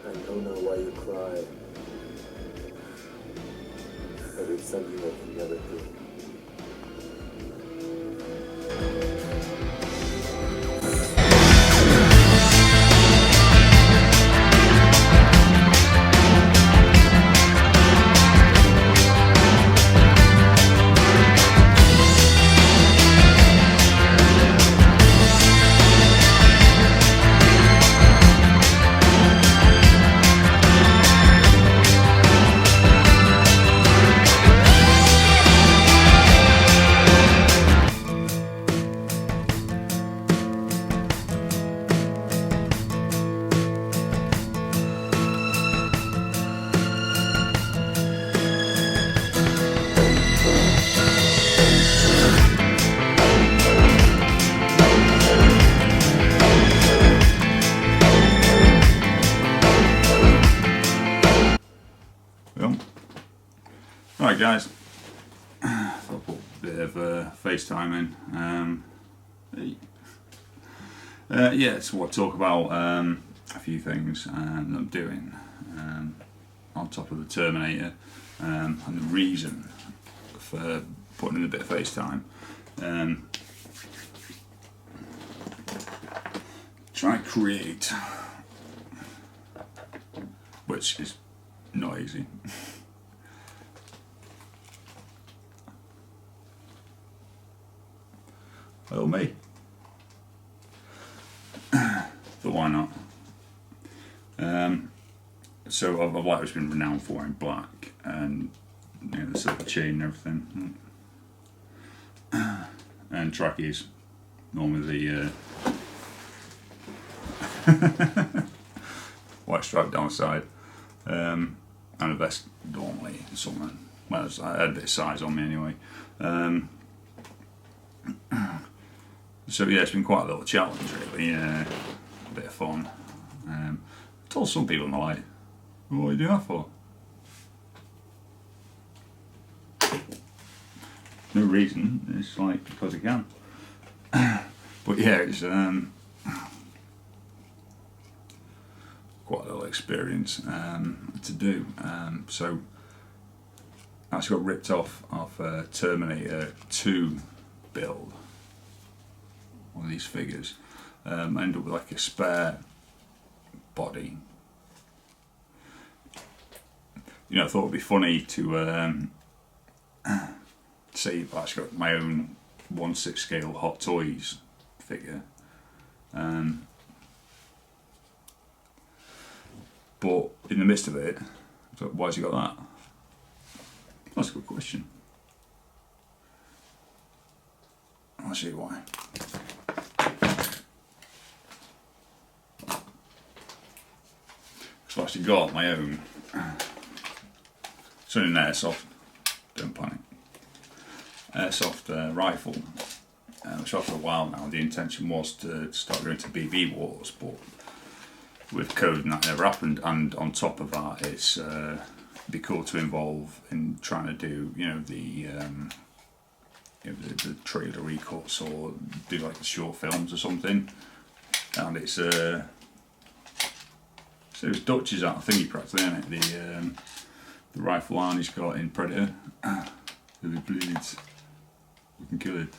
I don't know why you cry, but it's something I can never do. Well, right guys, I'll put a bit of FaceTime in. Yeah, so we'll talk about a few things that I'm doing on top of the Terminator, and the reason for putting in a bit of FaceTime. Try to create, which is not easy. Well, me. But why not? So I've always been renowned for wearing black and the silver chain and everything. And trackies, normally the white stripe down the side, and a vest normally something. Well, I had a bit of size on me anyway. So yeah, it's been quite a little challenge really, a bit of fun. I told some people in my life, what are you doing that for? No reason, it's like because I can. But yeah, it's quite a little experience to do. So I actually got ripped off Terminator 2 build. One of these figures. I ended up with like a spare body. I thought it'd be funny to see if I actually got my own 1/6 scale Hot Toys figure. But in the midst of it, so why's he got that? That's a good question. I'll show you why. So I've actually got my own. It's only an airsoft, don't panic. Airsoft rifle, which after a while now the intention was to start going to BB wars, but with COVID that never happened. And on top of that, it's be cool to involve in trying to do the trailer recuts or do like the short films or something. And it's so it's Dutch's that thingy practically, isn't it? The rifle line he's got in Predator. If it bleeds, we can kill it.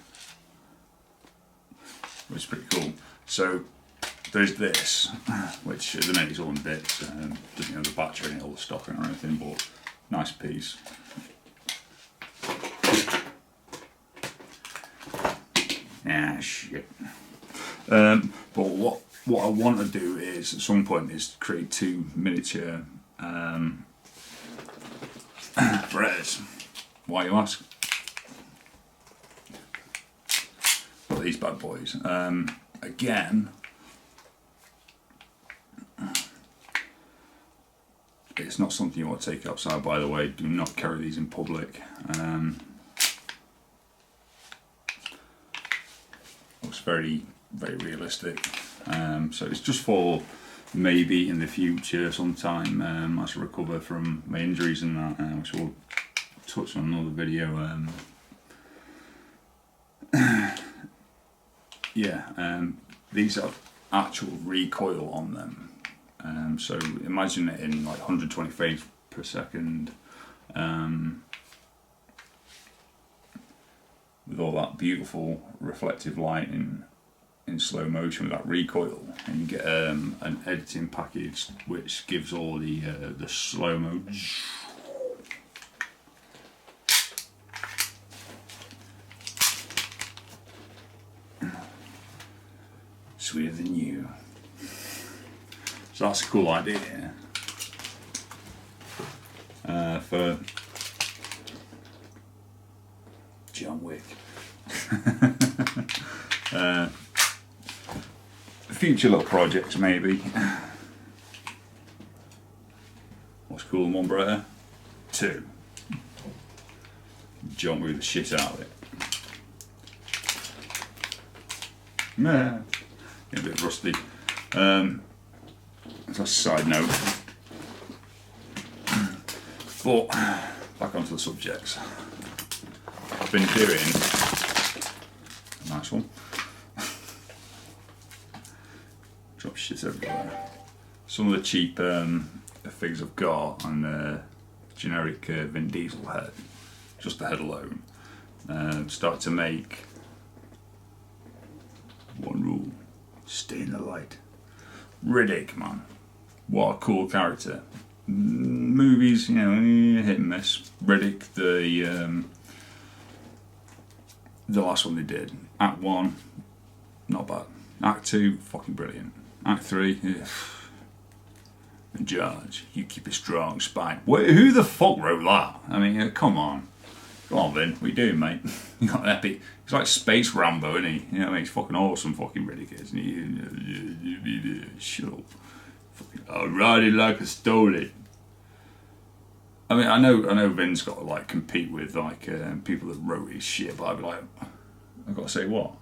Which is pretty cool. So there's this, which at the minute is all in bits. Doesn't have the battery in it, all the stocking or anything, but nice piece. Ah, shit. But what I want to do is at some point is create 2 miniature Berettas. Why, you ask? Well, these bad boys. Again, it's not something you want to take outside, by the way. Do not carry these in public. Looks very, very realistic. So it's just for maybe in the future sometime as I recover from my injuries and that, which we'll touch on another video. Yeah, these are actual recoil on them. So imagine it in like 120 frames per second, with all that beautiful reflective light in slow motion with that recoil, and you get an editing package which gives all the slow mo. Sweeter than you. So that's a cool idea for John Wick. Future little projects maybe. What's cool in one brother? 2. John Wick the shit out of it. Nah. A bit rusty. That's a side note. But back onto the subjects. I've been doing a nice one. Drop shit everywhere. Some of the cheap figures I've got on generic Vin Diesel head, just the head alone, start to make one rule. Stay in the light. Riddick, man. What a cool character. Movies, you know, hit and miss. Riddick, the last one they did. Act 1, not bad. Act 2, fucking brilliant. Act 3, and Judge, you keep a strong spine. Who the fuck wrote that? I mean, come on. Come on, Vin, what you doing, mate? You got an epic. He's like Space Rambo, isn't he? You know what I mean? He's fucking awesome, fucking Riddick is. Shut up. I ride it like I stole it. I mean, I know Vin's got to like compete with like people that wrote his shit, but I'd be like, I've got to say what?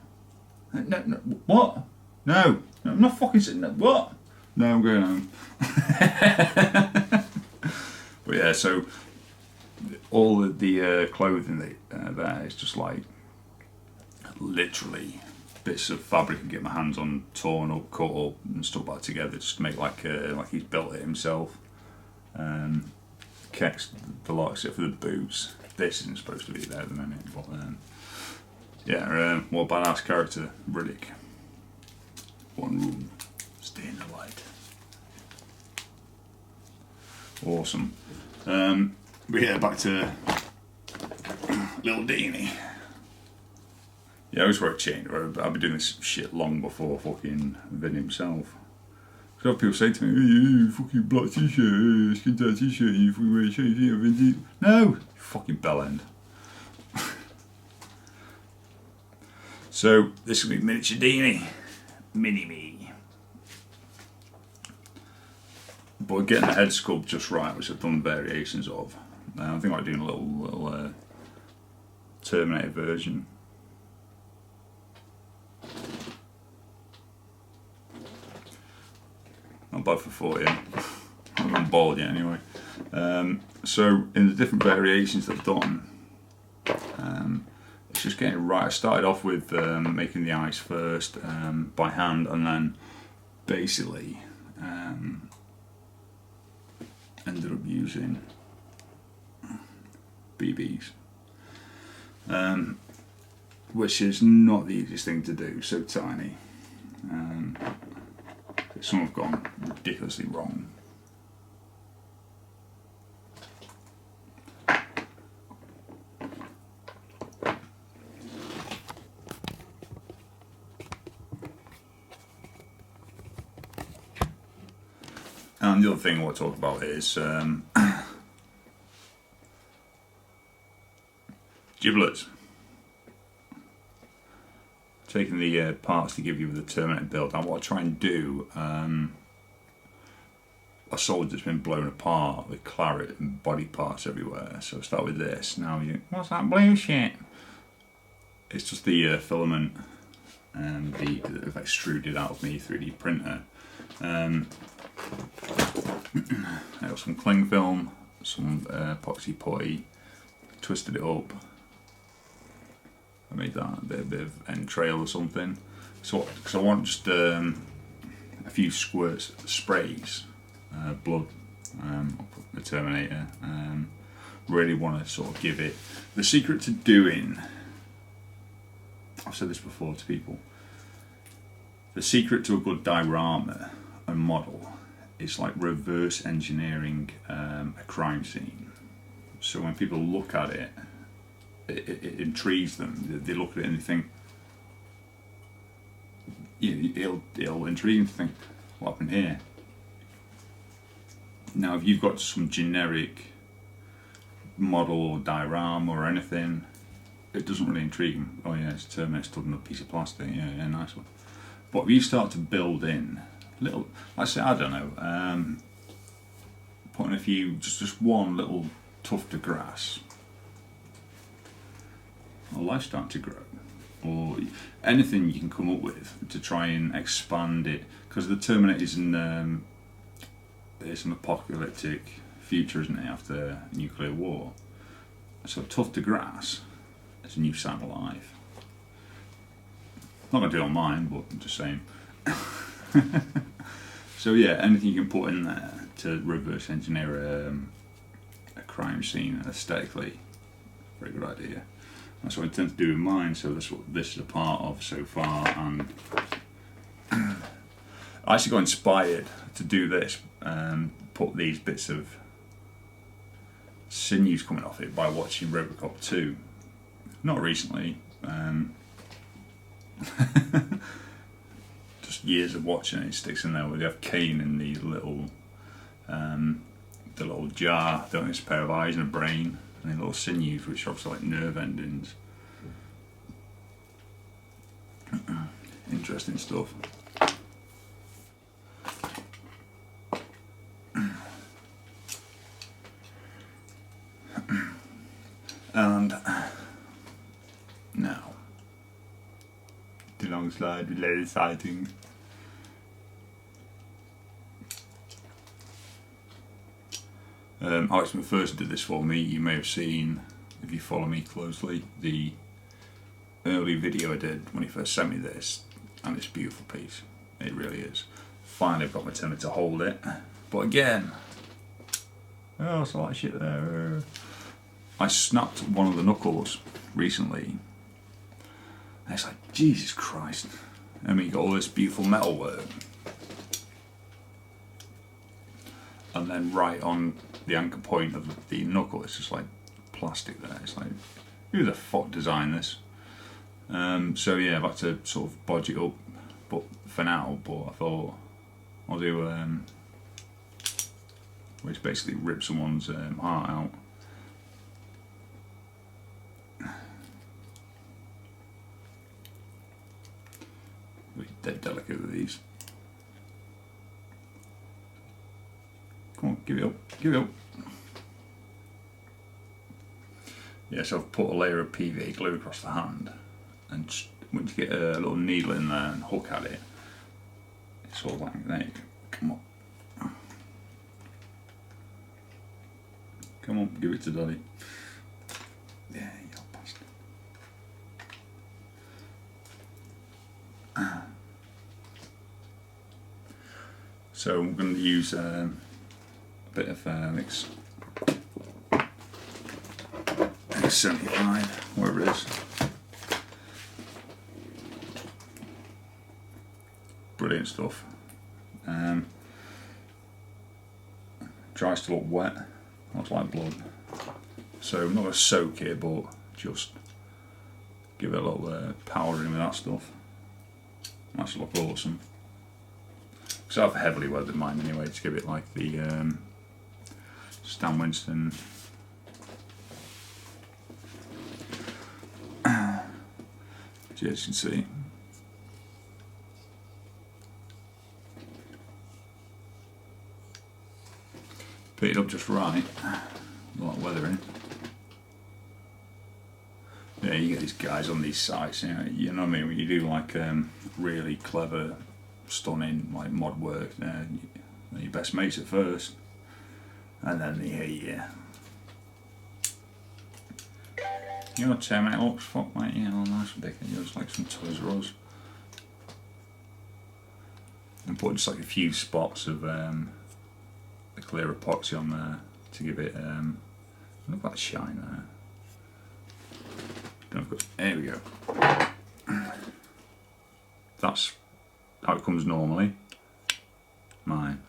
No, what? No, I'm not fucking saying that. What? No, I'm going home. But yeah, so all of the clothing there is just like literally bits of fabric I can get my hands on, torn up, cut up, and stuff back together just to make like he's built it himself. Kecks, the lot except for the boots. This isn't supposed to be there at the minute, but yeah, what a badass character, Riddick. One rule: stay in the light. Awesome. But yeah, back to Little Deanie. Yeah, I always wear a chain. I've been doing this shit long before fucking Vin himself. Because I have people say to me, hey, you fucking black t-shirt, skin tight t-shirt, you fucking wear a chain, you Vin Diesel. No! You fucking bellend. So, this will be Miniature Deanie. Mini-me. But getting the head sculpt just right, which I've done variations of. I think I might do a little Terminator version. Not bad for 40. I'm not bald yet anyway. So in the different variations I've done, it's just getting it right. I started off with making the eyes first by hand, and then basically ended up using BBs, which is not the easiest thing to do, so tiny. Some have gone ridiculously wrong. And the other thing I want to talk about is giblets. Taking the parts to give you the Terminator build. And what I try and do, a soldier that's been blown apart with claret and body parts everywhere. So I start with this. Now what's that blue shit? It's just the filament and the extruded out of my 3D printer. I got some cling film, some epoxy putty, twisted it up. I made that a bit of entrail or something. So, because I want just a few squirts sprays Blood, the Terminator. Really want to sort of give it the secret to doing. I've said this before to people. The secret to a good diorama and model is like reverse engineering a crime scene. So when people look at it, it intrigues them. They look at it and they think, it'll intrigue them to think, what happened here? Now, if you've got some generic model or diorama or anything, it doesn't really intrigue them. Oh yeah, it's a Terminator stood on a piece of plastic. Yeah, nice one. But if you start to build in little, I say, I don't know, putting a few, just one little tuft of grass, or life starting to grow, or anything you can come up with to try and expand it, because the Terminator is it's an apocalyptic future, isn't it, after nuclear war? So a tuft of grass is a new sign of life. Not going to do it on mine, but I'm just saying. So yeah, anything you can put in there to reverse engineer a crime scene aesthetically, very good idea. That's what I intend to do with mine, so that's what this is a part of so far. And I actually got inspired to do this and put these bits of sinews coming off it by watching Robocop 2. Not recently, just years of watching it. It sticks in there. We have Kane in the little jar. Don't it's a pair of eyes and a brain, and the little sinews, which are obviously like nerve endings. Interesting stuff. And now, the long slide related sighting. Alex McPherson did this for me. You may have seen, if you follow me closely, the early video I did when he first sent me this, and it's a beautiful piece. It really is. Finally, I've got my timber to hold it, but again, oh, it's a lot of shit there. I snapped one of the knuckles recently, and it's like, Jesus Christ. I mean, you got all this beautiful metal work, and then right on the anchor point of the knuckle, it's just like plastic there. It's like, who the fuck designed this? So yeah, I've had to sort of bodge it up, but for now. But I thought I'll do which basically rip someone's heart out. Dead delicate with these. Come on, give it up, give it up. Yeah, so I've put a layer of PVA glue across the hand, and just, once you get a little needle in there and hook at it, it's all like, there you go. Come on. Come on, give it to Daddy. Yeah, you go, bastard. So I'm going to use a bit of X75, whatever it is. Brilliant stuff. Tries to look wet, looks like blood. So I'm not going to soak it, but just give it a little powdering with that stuff. That should look awesome. So I've heavily weathered mine anyway to give it like the Stan Winston as you can see. Put it up just right, a lot of weathering. Yeah, you get these guys on these sites, you know what I mean, when you do like really clever, stunning like mod work, they're your best mates at first, and then they hate you. Your Terminator looks fuck mate, nice and big, it looks like some Toys R Us. And put just like a few spots of clear epoxy on there to give it look at that shine there. There we go. That's how it comes normally. Mine.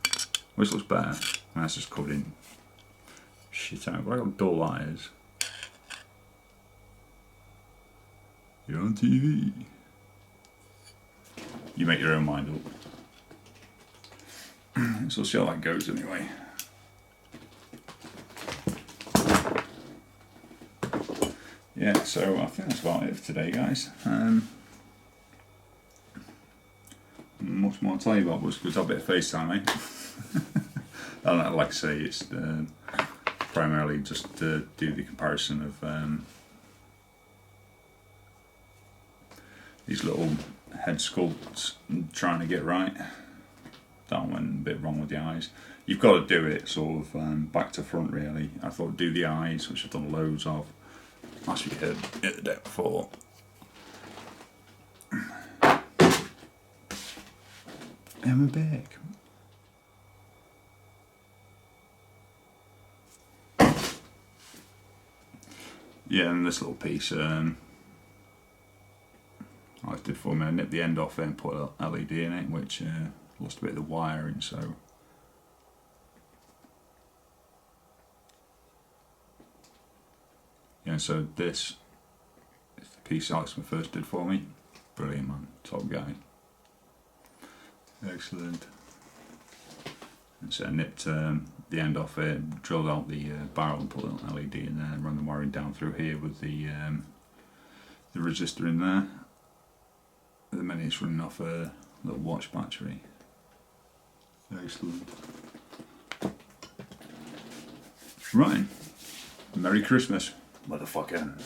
Which looks better. That's just covered in shit out. But I got dull eyes. You're on TV. You make your own mind up. So we'll see how that goes anyway. Yeah, so I think that's about it for today, guys. Much more to tell you about, but it's good to have a bit of FaceTime, eh? And like I say, it's primarily just to do the comparison of these little head sculpts and trying to get right. That went a bit wrong with the eyes. You've got to do it sort of back to front, really. I thought do the eyes, which I've done loads of. Last week hit the deck before. I'm back. Yeah, and this little piece I did for me. I nipped the end off it and put a LED in it, which lost a bit of the wiring, so. Yeah, so this is the piece Alex first did for me. Brilliant, man. Top guy. Excellent. And so I nipped the end off it, drilled out the barrel and put an LED in there and run the wiring down through here with the resistor in there. At the minute it's running off a little watch battery. Excellent. Right. Merry Christmas, motherfucker.